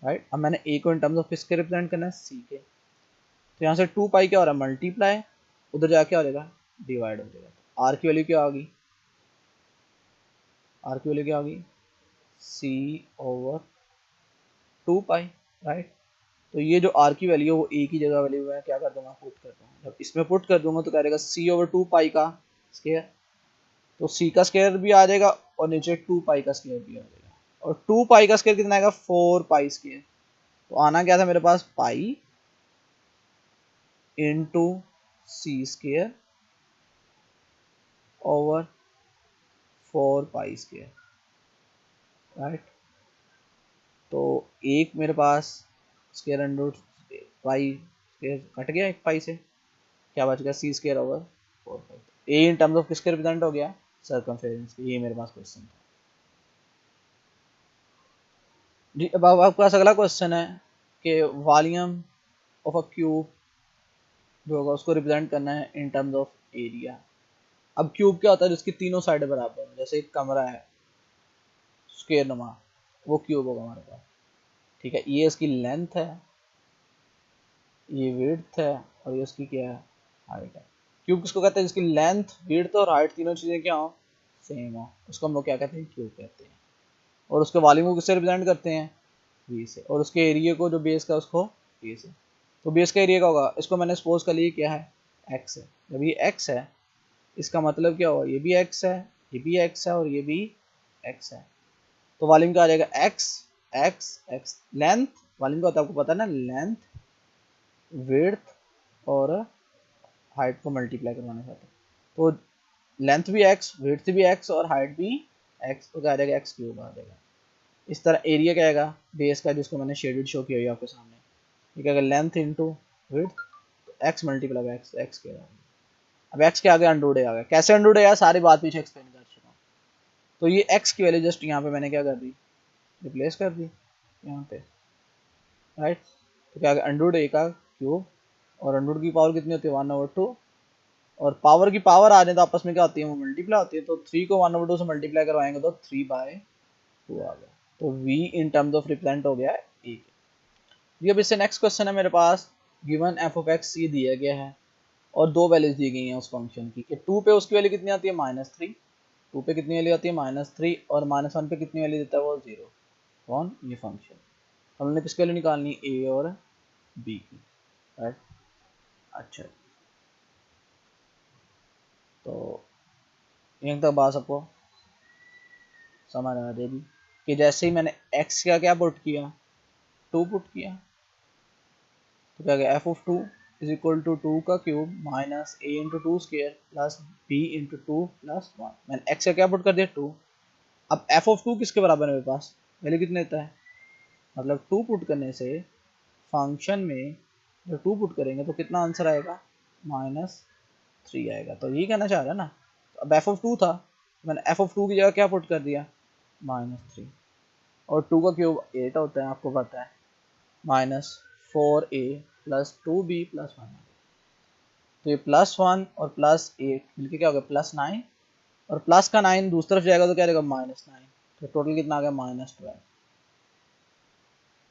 राइट। अब मैंने ए को इन टर्म्स ऑफ किसके रिप्रेजेंट करना है, सी के। तो यहाँ से 2 पाई क्या हो रहा है, मल्टीप्लाई, उधर जाके हो जाएगा डिवाइड हो जाएगा। तो आर की वैल्यू क्या होगी, आर की वैल्यू क्या होगी, सी ओवर 2 पाई, राइट। तो ये जो आर की वैल्यू है वो ए की जगह वैल्यू है, क्या कर दूंगा, पुट कर दूंगा। जब इसमें पुट कर दूंगा तो क्या रहेगा, सी ओवर 2 पाई का स्क्वायर, तो सी का स्क्वायर भी आ जाएगा और नीचे 2 पाई का स्क्वायर भी आ जाएगा, और 2 पाई का स्क्वायर कितना आएगा, 4 पाई स्क्वायर। तो आना क्या था मेरे पास, pi into C square over 4 pi square, right. तो एक मेरे पास square under pi square cut गया एक पाई से, क्या बच गया, C square over 4 pi. A in terms of किसके रिप्रेजेंट हो गया, सर्कमफेरेंस। ये मेरे पास क्वेश्चन था जी। अब आपके पास अगला क्वेश्चन है कि वॉल्यूम ऑफ अ क्यूब जो होगा उसको रिप्रेजेंट करना है इन टर्म्स ऑफ एरिया। अब क्यूब क्या होता है, जिसकी तीनों साइड बराबर है, जैसे एक कमरा है स्क्वायर नुमा, वो क्यूब होगा हमारे पास, ठीक है। ये इसकी लेंथ है, ये विड्थ है, और ये उसकी क्या है, हाइट है। क्यूब किसको कहते हैं, जिसकी लेंथ, विड्थ और हाइट तीनों चीजें क्या हो, सेम हो, उसको हम लोग क्या कहते हैं, क्यूब कहते हैं। और उसके वॉल्यूम को किससे रिप्रेजेंट करते हैं, वी से, और उसके एरिया को जो बेस का उसको ए से। तो बेस का एरिया का होगा, इसको मैंने सपोज कर लिया क्या है, एक्स है। जब ये एक्स है इसका मतलब क्या होगा, ये भी एक्स है, ये भी एक्स है, और ये भी एक्स है। तो वॉल्यूम क्या आ जाएगा, x x x. Length, volume का होता है आपको पता है ना, लेंथ, विड्थ और हाइट को मल्टीप्लाई करवाने का। तो लेंथ भी एक्स, विड्थ भी एक्स और हाइट भी एक्स, तो क्या आ जाएगा, एक्स क्यूब आ जाएगा। इस तरह एरिया क्या आएगा बेस का, जिसको मैंने शेडेड शो किया हुआ आपके सामने, ये क्या, लेंथ इंटू विड्थ, तो एक्स मल्टीप्लाई एक्स, एक्स के। अब एक्स के आगे अंडरवुड आ गया, कैसे अंडरवुड है यार, सारी बात पीछे एक्सप्लेन कर चुका हूँ। तो ये एक्स की वैल्यू जस्ट यहाँ पे मैंने क्या कर दी, रिप्लेस कर दी यहाँ पे, राइट। तो क्या आ गया, अंडरवुड ए का क्यूब और 100 की पावर कितनी होती है 1/2, और पावर की पावर आ जाए तो आपस में क्या होती है वो मल्टीप्लाई होती है, तो 3 को 1/2 से मल्टीप्लाई करवाएंगे तो 3/2 आ गया। तो v in terms of represent हो गया है a। ये अब इससे नेक्स्ट क्वेश्चन है मेरे पास, गिवन एफ ऑफ एक्स ये दिया गया है और दो वैल्यूज दी गई हैं उस फंक्शन की, कि 2 पे उसकी वैल्यू कितनी आती है -3, 2 पे कितनी वैल्यू आती है -3, और -1 पे कितनी वैल्यू देता है वो 0। कौन? ये फंक्शन। हमने किसकी वैल्यू निकालनी, a और b की, राइट। अच्छा, तो यहीं तक बात सबको समझ आ जाएगी कि जैसे ही मैंने x का क्या पुट किया, 2 पुट किया, तो क्या गया, F of 2 is equal to 2 का cube minus a into 2 square plus b into 2 plus 1। मैंने x का क्या पुट कर दिया 2। अब एफ ऑफ 2 किसके बराबर है मेरे पास, वैल्यू कितने देता है, मतलब 2 पुट करने से फंक्शन में जो 2 पुट करेंगे तो कितना आंसर आएगा, -3 आएगा। तो यही कहना चाह रहा है ना। तो अब एफ ऑफ 2 था, मैंने एफ ऑफ 2 की जगह क्या पुट कर दिया, -3, और 2 का क्यूब 8 होता है आपको पता है, -4a प्लस 2b प्लस 1। तो ये +1 और +8 मिलके क्या हो गया +9, और प्लस का 9 दूसरी तरफ जाएगा तो क्या रहेगा -9, तो टोटल कितना आ गया -12,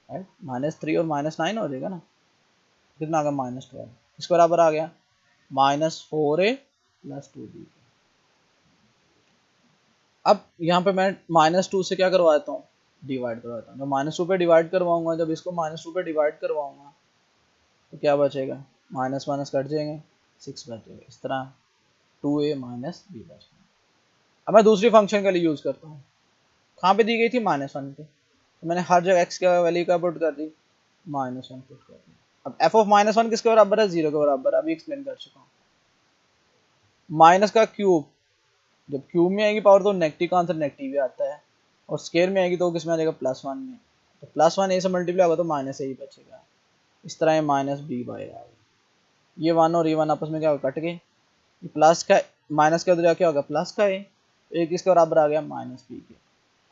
राइट। -3 और -9 हो जाएगा ना, कितना आ गया -12, इसके बराबर आ गया -4a प्लस 2b। अब यहाँ पे मैं -2 से क्या करवाता हूँ, डिवाइड करवाता हूँ। जब -2 पे डिवाइड करवाऊंगा, जब इसको -2 पे डिवाइड करवाऊंगा तो क्या बचेगा, माइनस माइनस कट जाएंगे, 6 बचेगा। इस तरह 2a माइनस b बचेगा। अब मैं दूसरी फंक्शन के लिए यूज़ करता हूँ, कहाँ पे दी गई थी -1 पे, तो मैंने हर जगह x का वैल्यू का पुट कर दी, -1 पुट कर दी। अब f ऑफ -1 किसके बराबर है, 0 के बराबर। अभी एक्सप्लेन कर चुका हूँ। माइनस का क्यूब, जब क्यूब में आएगी पावर तो नेगेटिव का आंसर नेगेटिव ही आता है, और स्केयर में आएगी तो किस में आ जाएगा +1 में, तो +1 a से मल्टीप्लाई होगा तो माइनस a ही बचेगा। इस तरह ये -b/a, ये 1 और ये 1 आपस में क्या होगा, कट गए। ये प्लस का माइनस का उधर जाके होगा प्लस का a, तो एक इसके बराबर आ गया -b के।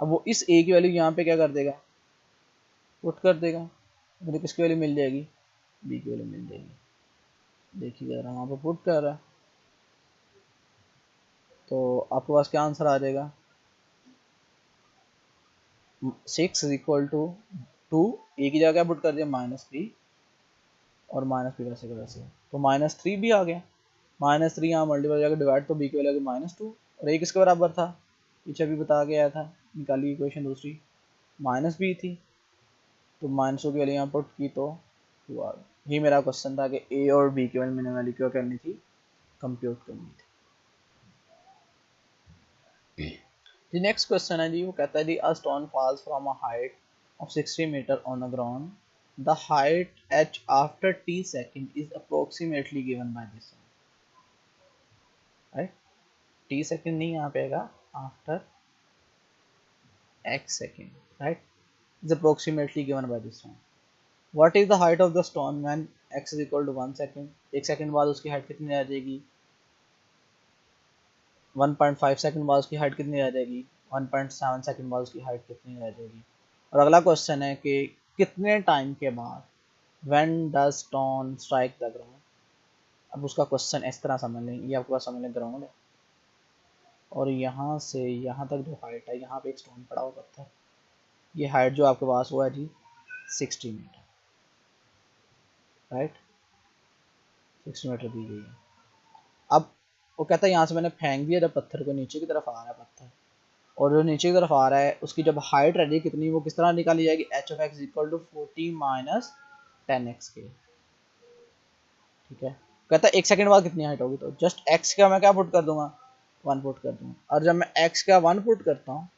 अब वो इस a की वैल्यू यहाँ पे क्या कर देगा, पुट कर देगा, मुझे किसकी वैल्यू मिल जाएगी, b की वैल्यू मिल जाएगी। देखिए जरा वहाँ पर पुट कर रहा है, तो आपके पास क्या आंसर आ जाएगा, 6 इज इक्वल टू 2, a की जगह क्या पुट कर दिया -b, और -b वैसे का वैसे, तो -3 भी आ गया। -3 यहाँ मल्टीपल जाकर डिवाइड, तो b की वैल्यू आ गई -2, और a किसके बराबर था, पीछे अभी बता के आया था, निकाली इक्वेशन दूसरी, -b थी, तो -2 की वैल्यू यहाँ पुट की तो 2 आ गई। ये मेरा क्वेश्चन था कि a और b की मैंने वैल्यू क्या करनी थी, कंप्यूट करनी थी। जी नेक्स्ट क्वेश्चन है जी, वो कहता है जी a stone falls from a height of 60 meter on the ground. The height h after t second is approximately given by this one. Right? t second नहीं यहाँ पे आएगा, after x second. Right? Is approximately given by this one. What is the height of the stone when x is equal to 1 second? एक सेकंड बाद उसकी हाइट कितनी आ जाएगी, 1.5 सेकंड बाद उसकी हाइट कितनी आ जाएगी, 1.7 सेकंड बाद उसकी हाइट कितनी आ जाएगी। और अगला क्वेश्चन है कि कितने टाइम के बाद when does stone strike the ground। अब उसका क्वेश्चन इस तरह समझ लें, ये आपके पास समझ लें ग्राउंड है, और यहाँ से यहाँ तक जो हाइट है, यहाँ पे एक स्टोन पड़ा हुआ पत्थर, ये हाइट जो आपके पास हुआ है जी 60 मीटर, राइट, 60 मीटर दी गई है। अब वो कहता है यहाँ से मैंने फेंक दिया, जब पत्थर को नीचे की तरफ आ रहा है पत्थर, और जो नीचे की तरफ आ रहा है उसकी जब हाइट रहेगी कितनी, वो किस तरह निकाली जाएगी, H of x equal to 40 minus 10x के। ठीक है, कहता है एक सेकंड बाद कितनी हाइट होगी, तो जस्ट x का मैं क्या पुट कर दूंगा, 1 पुट कर दूंगा, और जब मैं x का 1 पुट करता हूँ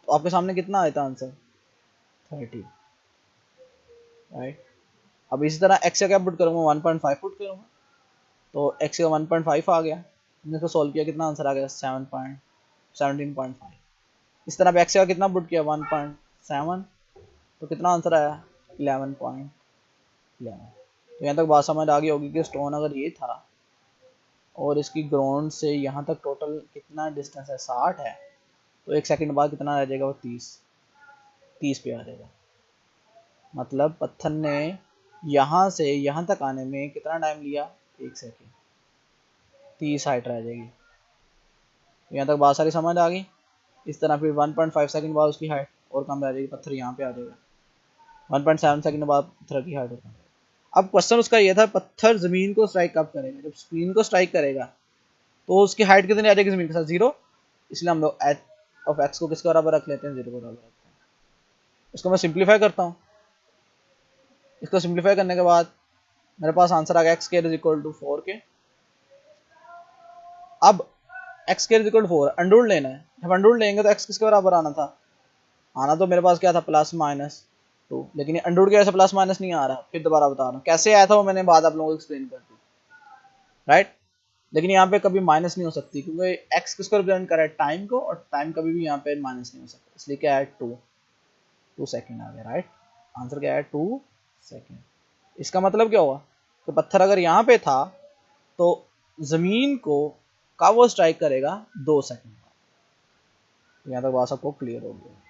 तो आपके सामने कितना आता है आंसर, 30, राइट। अब इसी तरह x का क्या पुट करूंगा, 1.5 पुट करूंगा, तो x का 1.5 आ गया, हमने इसको सॉल्व किया, कितना आंसर आ गया 17.5। इस तरह x का कितना पुट किया 1.7, तो कितना आंसर आया 11.11। तो यहाँ तक बात समझ आ गई होगी कि स्टोन अगर ये था और इसकी ग्राउंड से यहाँ तक टोटल कितना डिस्टेंस है 60 है, तो एक सेकंड बाद कितना रह जाएगा वो 30, 30 पे आ जाएगा। मतलब पत्थर ने यहाँ से यहाँ तक आने में कितना टाइम लिया, 1 सेकेंड, 30 हाइट रह जाएगी। यहाँ तक बात सारी समझ आ गई। इस तरह फिर 1.5 सेकंड बाद उसकी हाइट और कम रह जाएगी, पत्थर यहाँ पे आ जाएगा। 1.7 सेकंड बाद पत्थर की हाइट और कम। अब क्वेश्चन उसका ये था, पत्थर जमीन को स्ट्राइक कब करेगा, जब स्क्रीन को स्ट्राइक करेगा तो उसकी हाइट कितनी आ जाएगी जमीन के साथ, 0। इसलिए हम लोग एच ऑफ एक्स को किसके बराबर रख लेते हैं, 0 के बराबर रखते हैं। इसको मैं सिंप्लीफाई करता हूँ। इसको सिंप्लीफाई करने के बाद मेरे पास आंसर आ गया X square is equal to 4k। अब X square is equal to 4 under लेना है। जब अंडर लेंगे तो एक्स किसके बराबर आना था, आना तो मेरे पास क्या था, +-2, लेकिन ये अंडर के ऐसे प्लस माइनस नहीं आ रहा। फिर दोबारा बता रहा हूँ कैसे आया था, वो मैंने बाद आप लोगों को एक्सप्लेन कर दी, राइट। लेकिन यहाँ पे कभी माइनस नहीं हो सकती क्योंकि एक्स किसको रिप्रेजेंट कर रहा है, टाइम को, और टाइम कभी भी यहाँ पे माइनस नहीं हो सकता। इसलिए क्या है, 2 सेकेंड आ गया, राइट। आंसर क्या है, 2 सेकेंड। इसका मतलब क्या हुआ कि पत्थर अगर यहाँ पे था तो जमीन को कब वो स्ट्राइक करेगा, 2 सेकेंड बाद। यहाँ तक बात सबको क्लियर हो गया।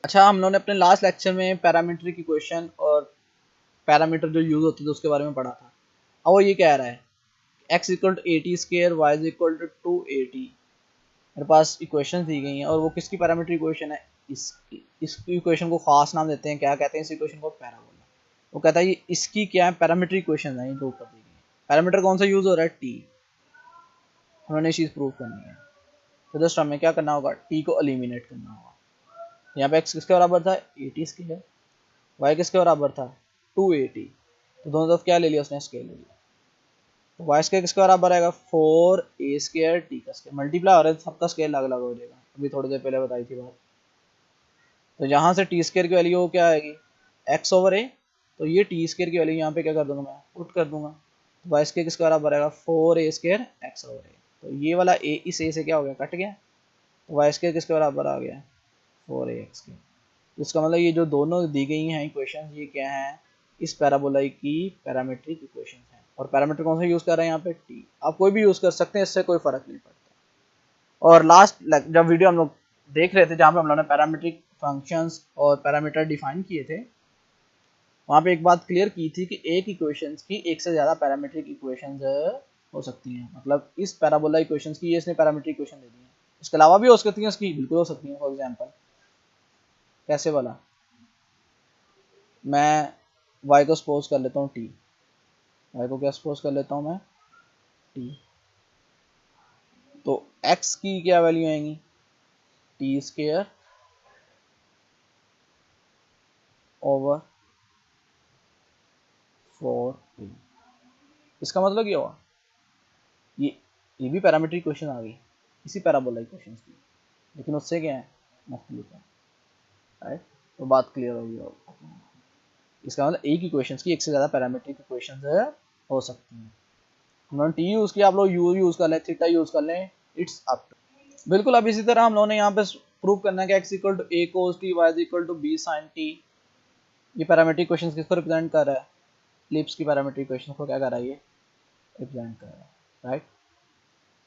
अच्छा, हम लोगों ने अपने लास्ट लेक्चर में पैरामीट्रिक इक्वेशन और पैरामीटर जो यूज होते थे उसके बारे में पढ़ा था। अब वो ये कह रहा है x equal to 80 square, y is equal to 280। मेरे पास इक्वेशन दी गई हैं और वो किसकी पैरामीट्रिक इक्वेशन है, इस इक्वेशन को खास नाम देते हैं, क्या कहते हैं इस इक्वेशन को, पैराबोला। वो कहता है ये इसकी क्या है, पैरामीट्रिक इक्वेशन है, जो ऊपर दी गई है। पैरामीटर कौन सा यूज हो रहा है, t। हमने चीज प्रूव करनी है तो जस्ट हमें क्या करना होगा, t को एलिमिनेट करना होगा। यहाँ पे x किसके बराबर था, 80 स्क्वायर, y किसके बराबर था, 280। तो दोनों तरफ क्या ले लिया उसने, स्केल ले लिया। तो वाई स्क्वायर किसके बराबर आएगा, 4a स्क्वायर टी का स्क्वायर। मल्टीप्लाई हो रहा है, सबका स्केल अलग अलग हो जाएगा, अभी थोड़ी देर पहले बताई थी बात। तो यहाँ से टी स्क्वायर की वैल्यू क्या आएगी, x ओवर a। तो ये टी स्क्वायर की वैल्यू यहाँ पे क्या कर दूंगा, मैं पुट कर दूंगा। तो वाई स्क्वायर किसके बराबर आएगा, 4a square x over a। तो ये वाला a इस a से क्या हो गया, कट गया। तो वाई स्क्वायर किसके बराबर आ गया, 4ax स्क्वायर। तो इसका मतलब ये जो दोनों दी गई हैं इक्वेशन, ये क्या है, इस पैराबोला की पैरामीट्रिक इक्वेशन है। और पैरामीटर कौन सा यूज कर रहे हैं यहाँ पे, टी। आप कोई भी यूज कर सकते हैं, इससे कोई फर्क नहीं पड़ता। और लास्ट जब वीडियो हम लोग देख रहे थे जहाँ पे हम लोगों ने पैरामीट्रिक फंक्शंस और पैरामीटर डिफाइन किए थे, वहाँ पे एक बात क्लियर की थी कि एक इक्वेशंस की एक से ज्यादा पैरामीट्रिक इक्वेशंस हो सकती हैं। मतलब इस पैराबोला इक्वेशंस की ये इसने पैरामीट्रिक इक्वेशन दे दी है, इसके अलावा भी हो सकती हैं, इसकी बिल्कुल हो सकती हैं। फॉर एग्जाम्पल कैसे वाला, मैं y को सपोज कर लेता हूँ t। y को क्या सपोज कर लेता हूँ मैं, t। तो x की क्या वैल्यू आएंगी, टी स्क्वायर ओवर 4a। इसका मतलब क्या हुआ, ये भी पैरामीट्रिक इक्वेशन आ गई इसी पैराबोला इक्वेशन की, लेकिन उससे क्या है, मुख्तलिफ है, राइट। तो बात क्लियर होगी। इसका मतलब एक इक्वेशन की एक से ज्यादा पैरामीट्रिक इक्वेशन हो सकती हैं। उन्होंने टी यूज किया, आप लोग यू यूज कर लें, थीटा यूज कर लें, इट्स अप टू। बिल्कुल अब इसी तरह हम लोगों ने यहाँ पे प्रूव करना है कि x equal to a cos t, y equal to b sin t। ये पैरामीट्रिक इक्वेशंस किसको रिप्रेजेंट कर रहा है, लिप्स की पैरामीट्रिक इक्वेशन को क्या कर रहा है, ये रिप्रेजेंट कर रहा है, राइट।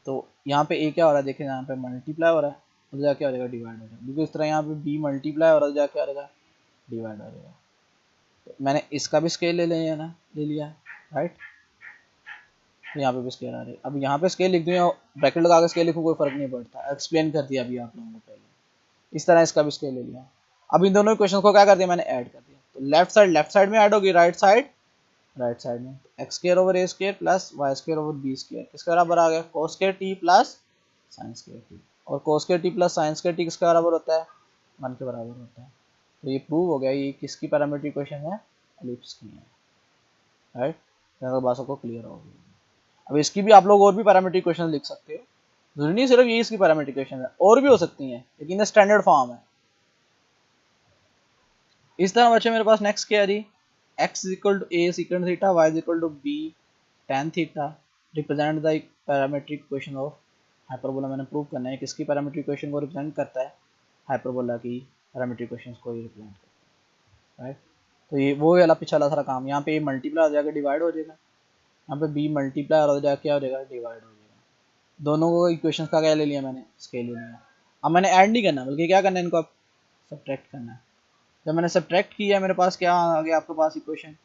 तो यहाँ पे a क्या हो रहा है, देखिए यहाँ पे मल्टीप्लाई हो रहा है, उधर जाके हो जाएगा डिवाइड हो जाएगा। बिल्कुल इस तरह यहाँ पे b मल्टीप्लाई हो रहा है, जाके आ जाएगा डिवाइड हो जाएगा। तो मैंने इसका भी स्केल ले लिया, राइट। तो यहाँ पे भी स्केल आ रही है। अब यहाँ पे स्केल लिख दूँ या ब्रैकेट लगा के स्केल लिखूँ, कोई फर्क नहीं पड़ता, एक्सप्लेन कर दिया अभी आप लोगों को पहले। इस तरह इसका भी स्केल ले लिया। अब इन दोनों क्वेश्चन को क्या कर दिया, मैंने ऐड कर दिया। तो लेफ्ट साइड में ऐड होगी, राइट साइड में। X square over A square plus Y square over B square किसके बराबर आ गया, cos square T plus sine square T. और cos square T plus sine square T किसके बराबर होता है, 1 के बराबर होता है। तो ये प्रूव हो गया, ये किसकी पैरामीट्रिक इक्वेशन है, एलिप्स की है, राइट। तो बात सबको क्लियर हो गई। अब इसकी भी आप लोग और भी पैरामीट्रिक इक्वेशन लिख सकते हो, जरूरी नहीं सिर्फ ये इसकी पैरामीट्रिक इक्वेशन है, और भी हो सकती हैं, लेकिन स्टैंडर्ड फॉर्म है। इस तरह बच्चे मेरे पास नेक्स्ट क्या है जी, x equal to a secant theta, y equal to b tan theta represent the parametric equation of hyperbola. मैंने प्रूव करना है किसकी पैरामीट्रिक इक्वेशन को रिप्रेजेंट करता है, हाइपरबोला की पैरामीट्रिक इक्वेशन को ही रिप्रेजेंट करता है, राइट। तो ये वो वाला पिछला सारा काम, यहाँ पे मल्टीप्लाई हो जाएगा, डिवाइड हो जाएगा, यहाँ पे b मल्टीप्लाई हो जाएगा, क्या हो जाएगा, डिवाइड हो जाएगा। दोनों को इक्वेशंस का क्या ले लिया मैंने, स्केल ले लिया। अब मैंने ऐड नहीं करना बल्कि क्या करना है, इनको अब सब्ट्रैक्ट करना है। जब मैंने सब्ट्रैक्ट किया मेरे पास क्या आ गया आपके पास equation,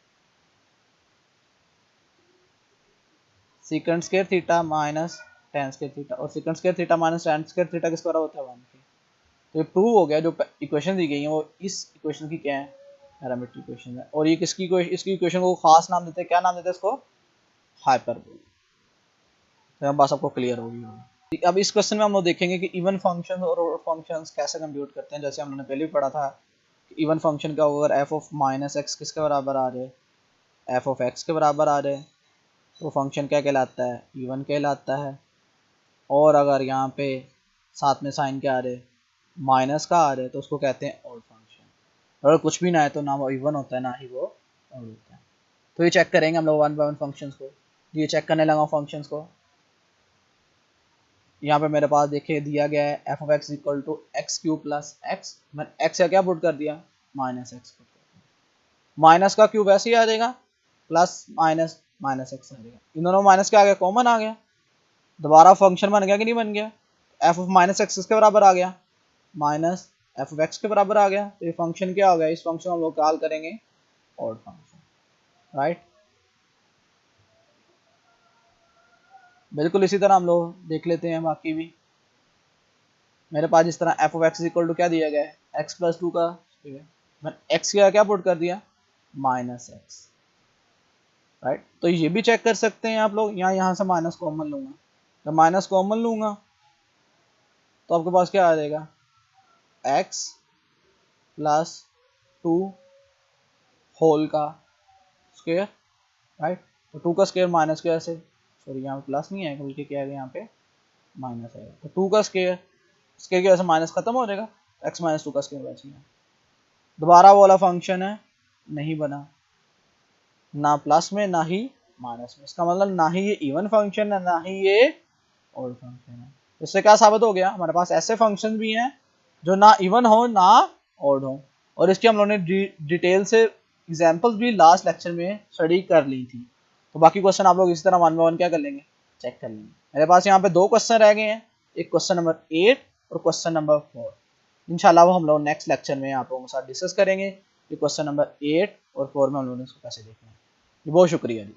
secant square theta minus tan square theta, और secant square theta minus tan square theta किसका बराबर होता है 1 के। तो ये प्रूव हो गया, जो इक्वेशन दी गई है वो इस इक्वेशन की क्या है, पैरामीट्रिक इक्वेशन है। और ये किसकी इसकी इक्वेशन को खास नाम देते हैं, क्या नाम देते हैं इसको, हाइपरबोला। तो बस आपको क्लियर होगी। अब इस क्वेश्चन में हम लोग देखेंगे कि इवन फंक्शन और ऑड फंक्शंस कैसे कंप्यूट करते हैं। जैसे हमने पहले भी पढ़ा था कि इवन फंक्शन का अगर एफ ऑफ माइनस एक्स किसके बराबर आ रहे, एफ ऑफ एक्स के बराबर आ रहे, तो फंक्शन क्या कहलाता है, इवन कहलाता है। और अगर यहाँ पे साथ में साइन क्या आ रहे, माइनस का आ रहे, तो उसको कहते हैं ऑड फंक्शन। अगर कुछ भी ना है तो ना वो इवन होता है ना ही वो ऑड होता है। तो ये चेक करेंगे हम लोग वन बाय वन फंक्शंस को। ये चेक करने लगा फंक्शंस को। यहाँ पे मेरे पास देखिए दिया गया है F of x equal to x cube plus x, मैंने एक्स का क्या पुट कर दिया, माइनस एक्स पुट कर दिया। माइनस का क्यूब ऐसे ही आ जाएगा, प्लस माइनस माइनस एक्स आ जाएगा। इन दोनों माइनस क्या आ गया, कॉमन आ गया, दोबारा फंक्शन बन गया कि नहीं बन गया। एफ ऑफ माइनस एक्स किसके बराबर आ गया, माइनस एफ ऑफ एक्स के बराबर आ गया। तो ये फंक्शन क्या हो गया, इस फंक्शन हम लोग कॉल करेंगे ऑड फंक्शन, राइट। बिल्कुल इसी तरह हम लोग देख लेते हैं बाकी भी। मेरे पास इस तरह f of x equal to क्या दिया गया है, एक्स प्लस टू का, मैंने एक्स का क्या पुट कर दिया, माइनस एक्स, राइट। तो ये भी चेक कर सकते हैं आप लोग, यहाँ से माइनस कॉमन लूंगा, जब माइनस कॉमन लूंगा तो आपके पास क्या आ जाएगा, एक्स प्लस टू होल का स्क्वायर, राइट। तो टू का स्क्वायर माइनस के ऐसे, सॉरी यहाँ पे प्लस नहीं है बल्कि क्या है यहाँ पे माइनस है। तो टू का स्क्वायर, स्क्वायर की वजह से माइनस खत्म हो जाएगा, एक्स माइनस टू का स्क्वायर बच गया। दोबारा वो वाला फंक्शन है, नहीं बना, ना प्लस में ना ही माइनस में। इसका मतलब ना ही ये इवन फंक्शन है ना ही ये ऑड फंक्शन है। इससे क्या साबित हो गया, हमारे पास ऐसे फंक्शन भी हैं जो ना इवन हो ना ऑड हो। और इसकी हम लोगों ने डिटेल से एग्जांपल्स भी लास्ट लेक्चर में स्टडी कर ली थी। तो बाकी क्वेश्चन आप लोग इसी तरह वन बाय वन क्या कर लेंगे, चेक कर लेंगे। मेरे पास यहाँ पे दो क्वेश्चन रह गए हैं, एक क्वेश्चन नंबर 8 और क्वेश्चन नंबर 4। इंशाल्लाह वो हम लोग नेक्स्ट लेक्चर में आप लोगों के साथ डिस्कस करेंगे कि क्वेश्चन नंबर 8 और 4 में हम लोगों ने इसको कैसे देखना है। बहुत शुक्रिया जी।